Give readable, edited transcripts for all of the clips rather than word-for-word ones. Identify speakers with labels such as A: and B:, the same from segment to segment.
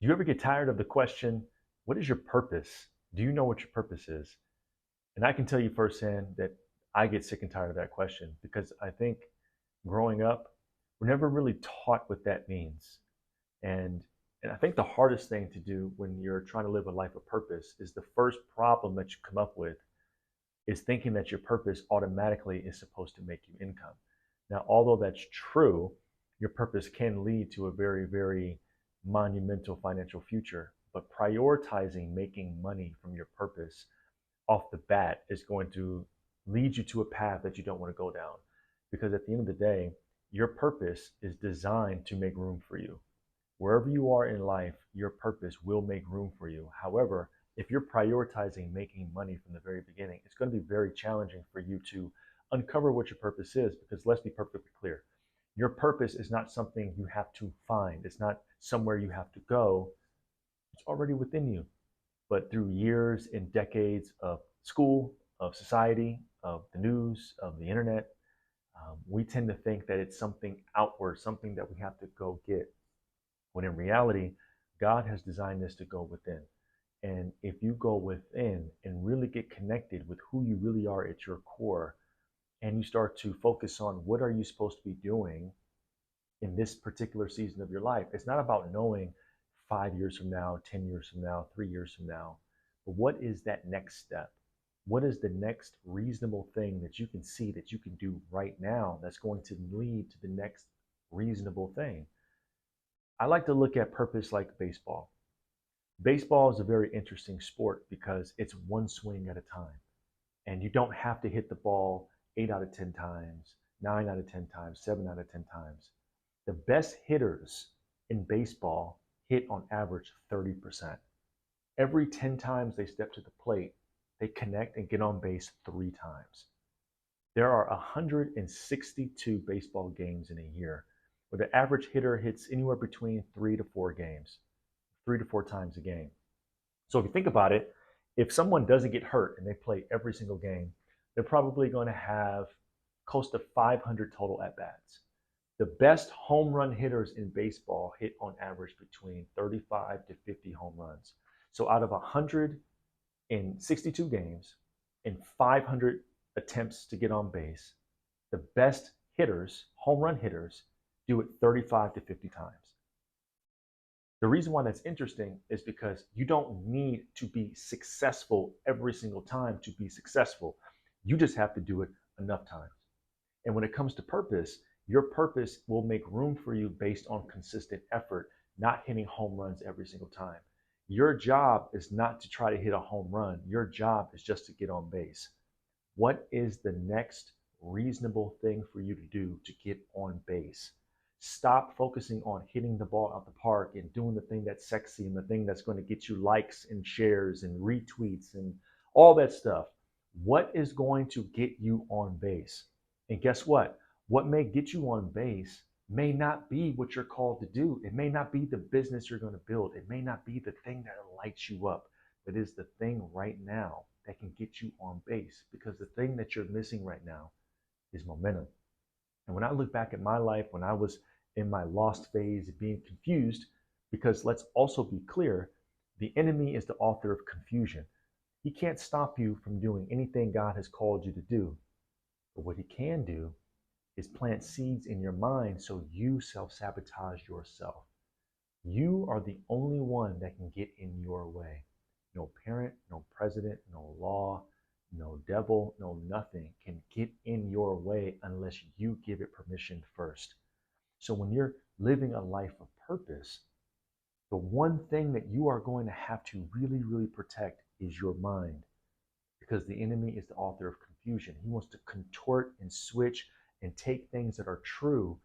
A: Do you ever get tired of the question, what is your purpose? Do you know what your purpose is? And I can tell you firsthand that I get sick and tired of that question because I think growing up, we're never really taught what that means. And and I think the hardest thing to do when you're trying to live a life of purpose is the first problem that you come up with is thinking that your purpose automatically is supposed to make you income. Now, although that's true, your purpose can lead to a very, very monumental financial future. But prioritizing making money from your purpose off the bat is going to lead you to a path that you don't want to go down. Because at the end of the day, your purpose is designed to make room for you. Wherever you are in life, your purpose will make room for you. However, if you're prioritizing making money from the very beginning, it's going to be very challenging for you to uncover what your purpose is because let's be perfectly clear. Your purpose is not something you have to find, it's not somewhere you have to go. It's already within you. But through years and decades of school, of society, of the news, of the internet, we tend to think that it's something outward, something that we have to go get. When in reality, God has designed this to go within. And if you go within and really get connected with who you really are at your core, and you start to focus on what are you supposed to be doing in this particular season of your life, it's not about knowing 5 years from now, 10 years from now, 3 years from now, but what is that next step? What is the next reasonable thing that you can see that you can do right now that's going to lead to the next reasonable thing? I like to look at purpose like baseball. Baseball is a very interesting sport because it's one swing at a time. And you don't have to hit the ball 8 out of 10 times, 9 out of 10 times, 7 out of 10 times. The best hitters in baseball hit on average 30%. Every 10 times they step to the plate, they connect and get on base 3 times. There are 162 baseball games in a year, where the average hitter hits anywhere between 3 to 4 games, 3 to 4 times a game. So if you think about it, if someone doesn't get hurt and they play every single game, they're probably going to have close to 500 total at bats. The best home run hitters in baseball hit on average between 35 to 50 home runs. So out of 162 games and 500 attempts to get on base, the best hitters, home run hitters, do it 35 to 50 times. The reason why that's interesting is because you don't need to be successful every single time to be successful. You just have to do it enough times. And when it comes to purpose, your purpose will make room for you based on consistent effort, not hitting home runs every single time. Your job is not to try to hit a home run. Your job is just to get on base. What is the next reasonable thing for you to do to get on base? Stop focusing on hitting the ball out the park and doing the thing that's sexy and the thing that's going to get you likes and shares and retweets and all that stuff. What is going to get you on base? And guess what? What may get you on base may not be what you're called to do. It may not be the business you're going to build. It may not be the thing that lights you up, but it's the thing right now that can get you on base because the thing that you're missing right now is momentum. And when I look back at my life, when I was in my lost phase of being confused, because let's also be clear, the enemy is the author of confusion. He can't stop you from doing anything God has called you to do. But what he can do is plant seeds in your mind so you self-sabotage yourself. You are the only one that can get in your way. No parent, no president, no law, no devil, no nothing can get in your way unless you give it permission first. So when you're living a life of purpose, the one thing that you are going to have to really, really protect is your mind because the enemy is the author of confusion. He wants to contort and switch and take things that are true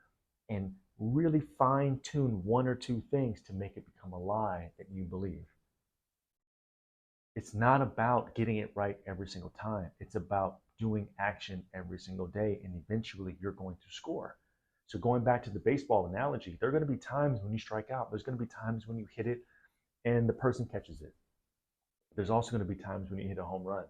A: and really fine tune one or two things to make it become a lie that you believe. It's not about getting it right every single time. It's about doing action every single day, and eventually you're going to score. So going back to the baseball analogy, there are going to be times when you strike out. There's going to be times when you hit it and the person catches it. There's also going to be times when you hit a home run.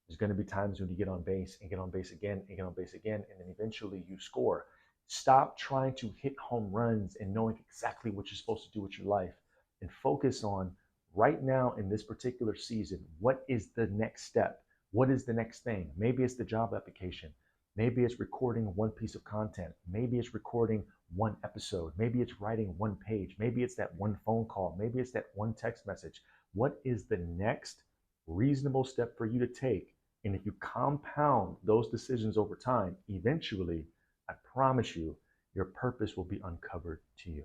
A: There's going to be times when you get on base and get on base again and get on base again, and then eventually you score. Stop trying to hit home runs and knowing exactly what you're supposed to do with your life. and focus on right now in this particular season, what is the next step? What is the next thing? Maybe it's the job application. Maybe it's recording one piece of content. Maybe it's recording one episode. Maybe it's writing one page. Maybe it's that one phone call. Maybe it's that one text message. What is the next reasonable step for you to take? And if you compound those decisions over time, eventually, I promise you, your purpose will be uncovered to you.